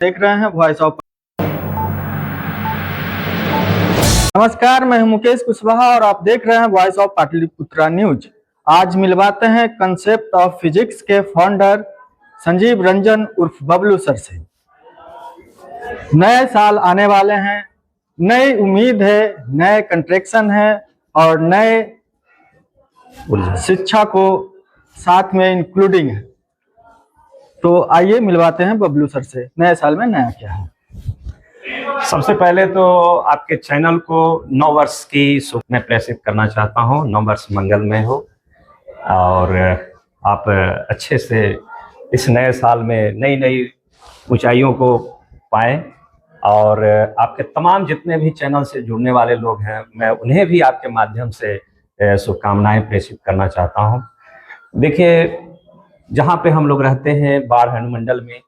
देख रहे हैं वॉइस ऑफ। नमस्कार, मैं हूं मुकेश कुशवाहा और आप देख रहे हैं वॉइस ऑफ पाटलिपुत्रा न्यूज। आज मिलवाते हैं कंसेप्ट ऑफ फिजिक्स के फाउंडर संजीव रंजन उर्फ बबलू सर से। नए साल आने वाले हैं, नई उम्मीद है, नए कंट्रैक्शन है और नए शिक्षा को साथ में इंक्लूडिंग है। तो आइए मिलवाते हैं बबलू सर से, नए साल में नया क्या है। सबसे पहले तो आपके चैनल को 9 वर्ष की शुभ में प्रेषित करना चाहता हूँ। 9 वर्ष मंगलमय हो और आप अच्छे से इस नए साल में नई नई ऊंचाइयों को पाएं। और आपके तमाम जितने भी चैनल से जुड़ने वाले लोग हैं, मैं उन्हें भी आपके माध्यम से शुभकामनाएं प्रेषित करना चाहता हूँ। देखिए, जहाँ पे हम लोग रहते हैं बाढ़ अनुमंडल में,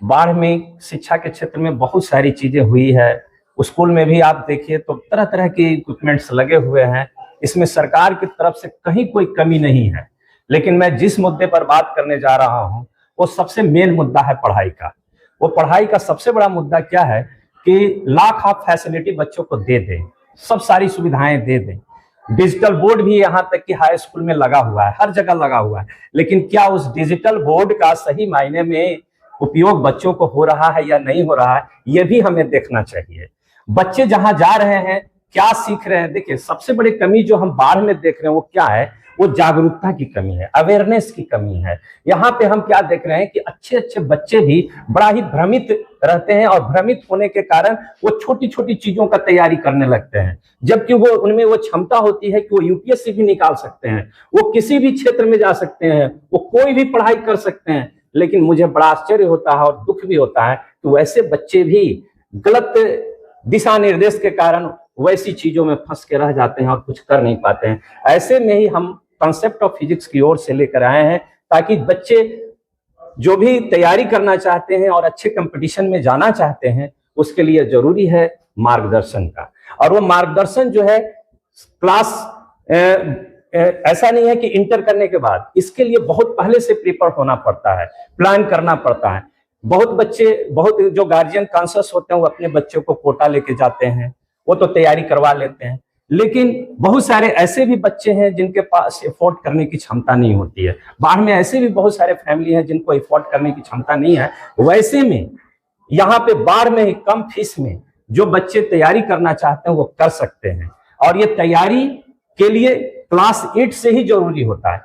बाढ़ में शिक्षा के क्षेत्र में बहुत सारी चीजें हुई है। स्कूल में भी आप देखिए तो तरह तरह के इक्विपमेंट्स लगे हुए हैं। इसमें सरकार की तरफ से कहीं कोई कमी नहीं है। लेकिन मैं जिस मुद्दे पर बात करने जा रहा हूँ वो सबसे मेन मुद्दा है पढ़ाई का। वो पढ़ाई का सबसे बड़ा मुद्दा क्या है कि लाख ऑफ फैसिलिटी बच्चों को दे दें, सब सारी सुविधाएं दे दें। डिजिटल बोर्ड भी यहाँ तक कि हाई स्कूल में लगा हुआ है, हर जगह लगा हुआ है। लेकिन क्या उस डिजिटल बोर्ड का सही मायने में उपयोग बच्चों को हो रहा है या नहीं हो रहा है, ये भी हमें देखना चाहिए। बच्चे जहां जा रहे हैं, क्या सीख रहे हैं। देखिए, सबसे बड़ी कमी जो हम बाढ़ में देख रहे हैं वो क्या है, वो जागरूकता की कमी है, अवेयरनेस की कमी है। यहाँ पे हम क्या देख रहे हैं कि अच्छे अच्छे बच्चे भी बड़ा ही भ्रमित रहते हैं और भ्रमित होने के कारण वो छोटी छोटी चीजों का तैयारी करने लगते हैं, जबकि वो उनमें वो क्षमता होती है कि वो यूपीएससी भी निकाल सकते हैं, वो किसी भी क्षेत्र में जा सकते हैं, वो कोई भी पढ़ाई कर सकते हैं। लेकिन मुझे बड़ा आश्चर्य होता है और दुख भी होता है कि वैसे बच्चे भी गलत दिशा निर्देश के कारण वैसी चीजों में फंस के रह जाते हैं और कुछ कर नहीं पाते हैं। ऐसे में ही हम कंसेप्ट ऑफ फिजिक्स की ओर से लेकर आए हैं, ताकि बच्चे जो भी तैयारी करना चाहते हैं और अच्छे कंपटीशन में जाना चाहते हैं, उसके लिए जरूरी है मार्गदर्शन का। और वो मार्गदर्शन जो है क्लास ऐसा नहीं है कि इंटर करने के बाद, इसके लिए बहुत पहले से प्रिपेयर होना पड़ता है, प्लान करना पड़ता है। बहुत जो गार्जियन कॉन्शियस होते हैं वो अपने बच्चों को कोटा लेके जाते हैं, वो तो तैयारी करवा लेते हैं। लेकिन बहुत सारे ऐसे भी बच्चे हैं जिनके पास एफोर्ड करने की क्षमता नहीं होती है। बाढ़ में ऐसे भी बहुत सारे फैमिली हैं जिनको एफोर्ड करने की क्षमता नहीं है। वैसे में यहाँ पे बाढ़ में ही कम फीस में जो बच्चे तैयारी करना चाहते हैं वो कर सकते हैं। और ये तैयारी के लिए क्लास 8 से ही जरूरी होता है।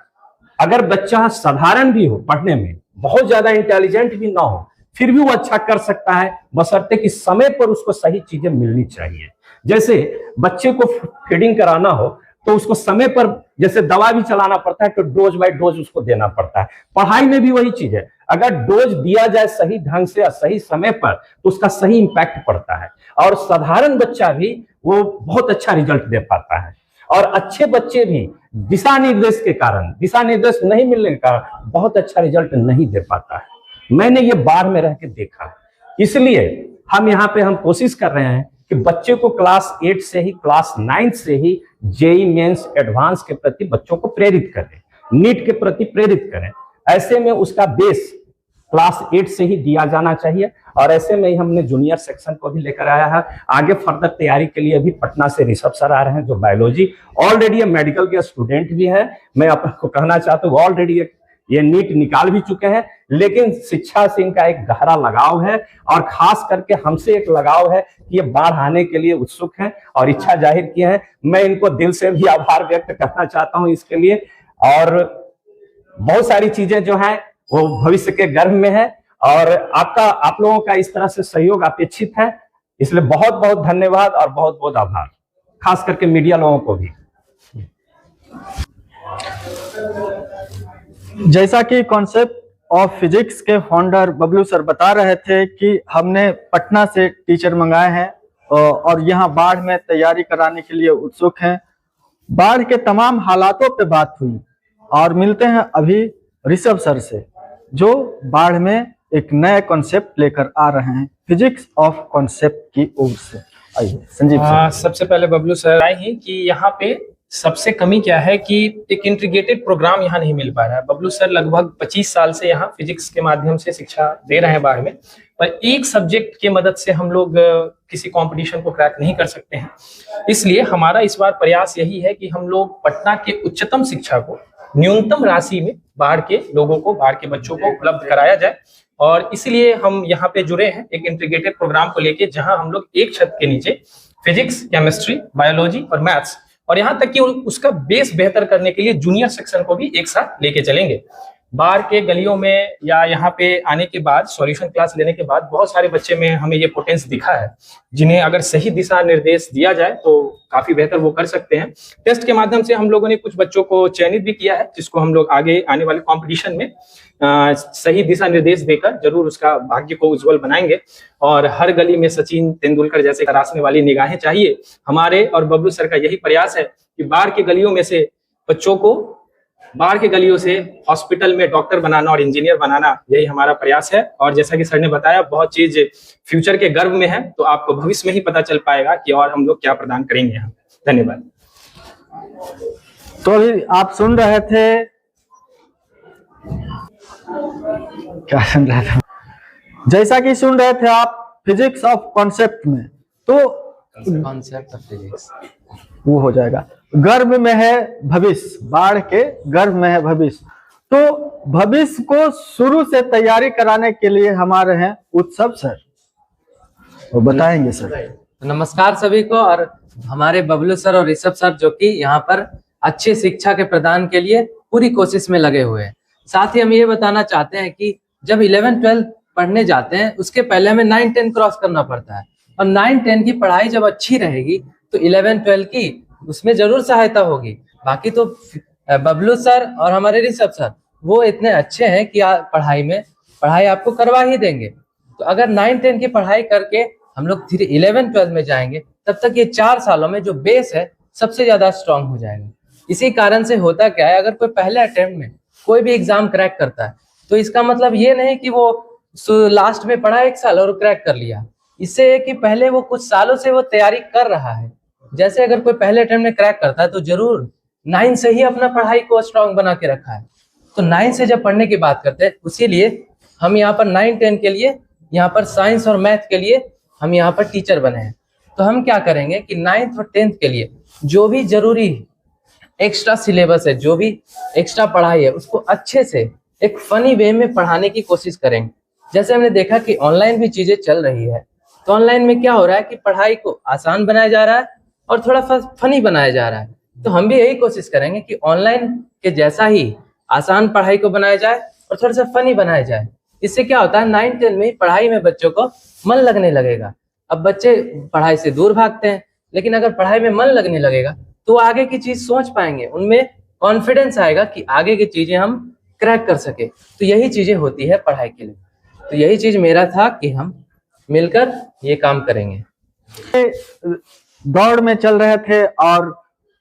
अगर बच्चा साधारण भी हो पढ़ने में, बहुत ज्यादा इंटेलिजेंट भी ना हो, फिर भी वो अच्छा कर सकता है, बशर्ते कि समय पर उसको सही चीजें मिलनी चाहिए। जैसे बच्चे को फीडिंग कराना हो तो उसको समय पर, जैसे दवा भी चलाना पड़ता है तो डोज बाय डोज उसको देना पड़ता है। पढ़ाई में भी वही चीज है, अगर डोज दिया जाए सही ढंग से और सही समय पर तो उसका सही इंपैक्ट पड़ता है। और साधारण बच्चा भी वो बहुत अच्छा रिजल्ट दे पाता है। और अच्छे बच्चे भी दिशा निर्देश के कारण, दिशा निर्देश नहीं मिलने के कारण बहुत अच्छा रिजल्ट नहीं दे पाता है। मैंने ये बाढ़ में रह के देखा है। इसलिए हम यहाँ पे कोशिश कर रहे हैं कि बच्चे को क्लास 8 से ही, क्लास 9 से ही जेई मेंस एडवांस के प्रति बच्चों को प्रेरित करें, नीट के प्रति प्रेरित करें। ऐसे में उसका बेस क्लास 8 से ही दिया जाना चाहिए। और ऐसे में ही हमने जूनियर सेक्शन को भी लेकर आया है। आगे फर्दर तैयारी के लिए भी पटना से ऋषभ सर आ रहे हैं जो बायोलॉजी, ऑलरेडी मेडिकल के स्टूडेंट भी हैं। मैं आपको कहना चाहता हूँ ऑलरेडी ये नीट निकाल भी चुके हैं, लेकिन शिक्षा से इनका एक गहरा लगाव है और खास करके हमसे एक लगाव है कि ये बाढ़ आने के लिए उत्सुक हैं और इच्छा जाहिर किए हैं। मैं इनको दिल से भी आभार व्यक्त करना चाहता हूं इसके लिए। और बहुत सारी चीजें जो हैं वो भविष्य के गर्भ में है और आप लोगों का इस तरह से सहयोग अपेक्षित है। इसलिए बहुत बहुत धन्यवाद और बहुत बहुत आभार, खास करके मीडिया लोगों को भी। जैसा कि कॉन्सेप्ट ऑफ फिजिक्स के फाउंडर बबलू सर बता रहे थे कि हमने पटना से टीचर मंगाए हैं और यहाँ बाढ़ में तैयारी कराने के लिए उत्सुक हैं। बाढ़ के तमाम हालातों पे बात हुई और मिलते हैं अभी ऋषभ सर से, जो बाढ़ में एक नए कॉन्सेप्ट लेकर आ रहे हैं फिजिक्स ऑफ कॉन्सेप्ट की ओर से। आइए संजीव सर। सबसे पहले बबलू सर आए ही कि यहाँ पे सबसे कमी क्या है कि एक इंटीग्रेटेड प्रोग्राम यहाँ नहीं मिल पा रहा है। बबलू सर लगभग 25 साल से यहाँ फिजिक्स के माध्यम से शिक्षा दे रहे हैं बाढ़ में, पर एक सब्जेक्ट के मदद से हम लोग किसी कंपटीशन को क्रैक नहीं कर सकते हैं। इसलिए हमारा इस बार प्रयास यही है कि हम लोग पटना के उच्चतम शिक्षा को न्यूनतम राशि में बाहर के लोगों को, बाहर के बच्चों को उपलब्ध कराया जाए। और इसलिए हम यहाँ पे जुड़े हैं एक इंटीग्रेटेड प्रोग्राम को लेके, जहां हम लोग एक छत के नीचे फिजिक्स, केमिस्ट्री, बायोलॉजी और मैथ्स, और यहाँ तक कि उसका बेस बेहतर करने के लिए जूनियर सेक्शन को भी एक साथ लेके चलेंगे। बाहर के गलियों में या यहाँ पे आने के बाद, सॉल्यूशन क्लास लेने के बाद बहुत सारे बच्चे में हमें ये पोटेंस दिखा है, जिन्हें अगर सही दिशा निर्देश दिया जाए तो काफी बेहतर वो कर सकते हैं। टेस्ट के माध्यम से हम लोगों ने कुछ बच्चों को चयनित भी किया है, जिसको हम लोग आगे आने वाले कंपटीशन में सही दिशा निर्देश देकर जरूर उसका भाग्य को उज्जवल बनाएंगे। और हर गली में सचिन तेंदुलकर जैसे तराशने वाली निगाहें चाहिए। हमारे और बबलू सर का यही प्रयास है कि बाहर के गलियों में से बच्चों को, बाहर के गलियों से हॉस्पिटल में डॉक्टर बनाना और इंजीनियर बनाना, यही हमारा प्रयास है। और जैसा कि सर ने बताया, बहुत चीज फ्यूचर के गर्भ में है, तो आपको भविष्य में ही पता चल पाएगा कि और हम लोग क्या प्रदान करेंगे यहाँ। धन्यवाद। तो अभी आप सुन रहे थे, क्या सुन रहे थे? जैसा कि सुन रहे थे आप फिजिक्स ऑफ कॉन्सेप्ट में, तो कॉन्सेप्ट ऑफ फिजिक्स वो हो जाएगा, गर्भ में है भविष्य, बाढ़ के गर्भ में है भविष्य। तो भविष्य को शुरू से तैयारी कराने के लिए हमारे हैं उत्सव सर, वो बताएंगे सर। नमस्कार सभी को। और हमारे बबलू सर और ऋषभ सर जो कि यहाँ पर अच्छी शिक्षा के प्रदान के लिए पूरी कोशिश में लगे हुए हैं। साथ ही हम ये बताना चाहते हैं कि जब 11-12 पढ़ने जाते हैं, उसके पहले हमें 9-10 क्रॉस करना पड़ता है। और 9-10 की पढ़ाई जब अच्छी रहेगी तो 11-12 की उसमें जरूर सहायता होगी। बाकी तो बबलू सर और हमारे ऋषभ सर वो इतने अच्छे हैं कि पढ़ाई आपको करवा ही देंगे। तो अगर 9-10 की पढ़ाई करके हम लोग फिर 11-12 में जाएंगे, तब तक ये 4 सालों में जो बेस है सबसे ज्यादा स्ट्रांग हो जाएगा। इसी कारण से होता क्या है, अगर कोई पहले अटेम्प्ट में कोई भी एग्जाम क्रैक करता है तो इसका मतलब ये नहीं कि वो लास्ट में पढ़ा 1 साल और क्रैक कर लिया। इससे कि पहले वो कुछ सालों से वो तैयारी कर रहा है। जैसे अगर कोई पहले अटेम्प्ट में क्रैक करता है तो जरूर 9 से ही अपना पढ़ाई को स्ट्रांग बना के रखा है। तो 9 से जब पढ़ने की बात करते हैं, उसीलिए हम यहाँ पर 9-10 के लिए, यहाँ पर साइंस और मैथ के लिए हम यहाँ पर टीचर बने हैं। तो हम क्या करेंगे कि 9th और 10th के लिए जो भी जरूरी एक्स्ट्रा सिलेबस है, जो भी एक्स्ट्रा पढ़ाई है, उसको अच्छे से एक फनी वे में पढ़ाने की कोशिश करेंगे। जैसे हमने देखा कि ऑनलाइन भी चीजें चल रही है, तो ऑनलाइन में क्या हो रहा है कि पढ़ाई को आसान बनाया जा रहा है और थोड़ा फनी बनाया जा रहा है। तो हम भी यही कोशिश करेंगे कि ऑनलाइन के जैसा ही आसान पढ़ाई को बनाया जाए और थोड़ा सा फनी बनाया जाए। इससे क्या होता है, 9-10 में पढ़ाई में बच्चों को मन लगने लगेगा। अब बच्चे पढ़ाई से दूर भागते हैं, लेकिन अगर पढ़ाई में मन लगने लगेगा तो आगे की चीज सोच पाएंगे, उनमें कॉन्फिडेंस आएगा कि आगे की चीजें हम क्रैक कर सके। तो यही चीजें होती है पढ़ाई के लिए। तो यही चीज मेरा था कि हम मिलकर ये काम करेंगे। दौड़ में चल रहे थे और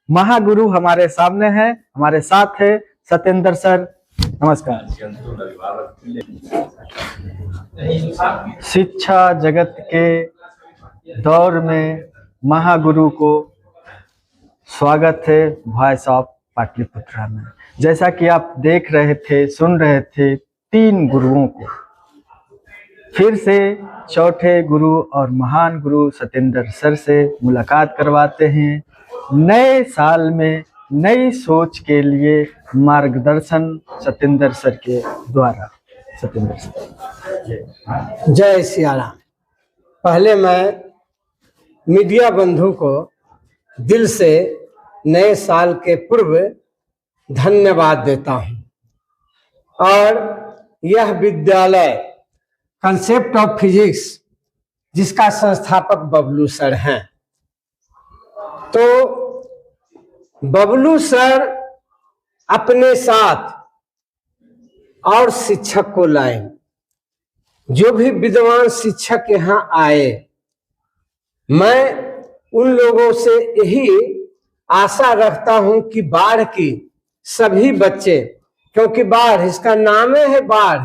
महागुरु हमारे सामने हैं, हमारे साथ है सत्येंद्र सर। नमस्कार। शिक्षा जगत के दौर में महागुरु को स्वागत है वॉइस ऑफ पाटलिपुत्रा में। जैसा कि आप देख रहे थे, सुन रहे थे, 3 गुरुओं को फिर से चौथे गुरु और महान गुरु सत्येंद्र सर से मुलाकात करवाते हैं। नए साल में नई सोच के लिए मार्गदर्शन सत्येंद्र सर के द्वारा। सत्येंद्र सर। जय सिया राम। पहले मैं मीडिया बंधु को दिल से नए साल के पूर्व धन्यवाद देता हूं। और यह विद्यालय कॉन्सेप्ट ऑफ फिजिक्स, जिसका संस्थापक बबलू सर हैं, तो बबलू सर अपने साथ और शिक्षक को लाए। जो भी विद्वान शिक्षक यहाँ आए, मैं उन लोगों से यही आशा रखता हूं कि बाढ़ की सभी बच्चे, क्योंकि बाढ़ इसका नाम है बाढ़,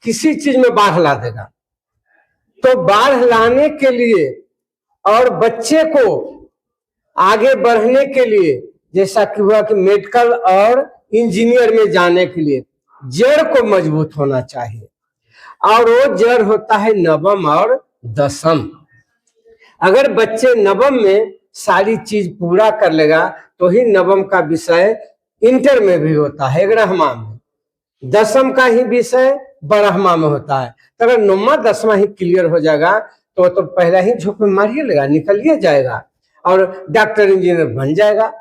किसी चीज में बाढ़ ला देगा। तो बाढ़ लाने के लिए और बच्चे को आगे बढ़ने के लिए, जैसा कि हुआ कि मेडिकल और इंजीनियर में जाने के लिए जड़ को मजबूत होना चाहिए। और वो जड़ होता है नवम और दसम। अगर बच्चे नवम में सारी चीज पूरा कर लेगा तो ही नवम का विषय इंटर में भी होता है, 11वां में। दसम का ही विषय 12वां में होता है। तो अगर 9वां 10वां ही क्लियर हो जाएगा तो पहला ही झोंक में मारिए लेगा, निकलिए जाएगा और डॉक्टर इंजीनियर बन जाएगा।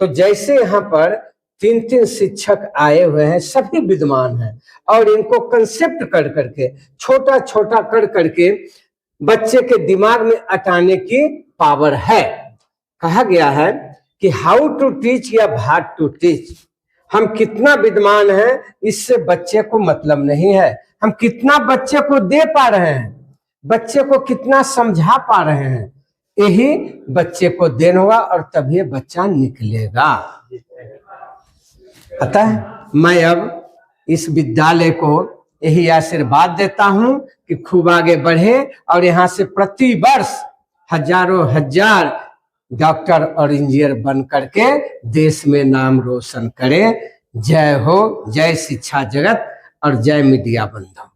तो जैसे यहाँ पर 3 शिक्षक आए हुए हैं, सभी विद्वान हैं और इनको कंसेप्ट कर करके छोटा छोटा कर करके बच्चे के दिमाग में अटाने की पावर है। कहा गया है कि हाउ टू टीच या व्हाट टू टीच। हम कितना विद्वान हैं इससे बच्चे को मतलब नहीं है, हम कितना बच्चे को दे पा रहे हैं, बच्चे को कितना समझा पा रहे हैं, यही बच्चे को देन होगा और तभी बच्चा निकलेगा। पता है, मैं अब इस विद्यालय को यही आशीर्वाद देता हूं कि खूब आगे बढ़े और यहाँ से प्रति वर्ष हजारों हजार डॉक्टर और इंजीनियर बन करके देश में नाम रोशन करे। जय हो, जय शिक्षा जगत और जय मीडिया बंधु।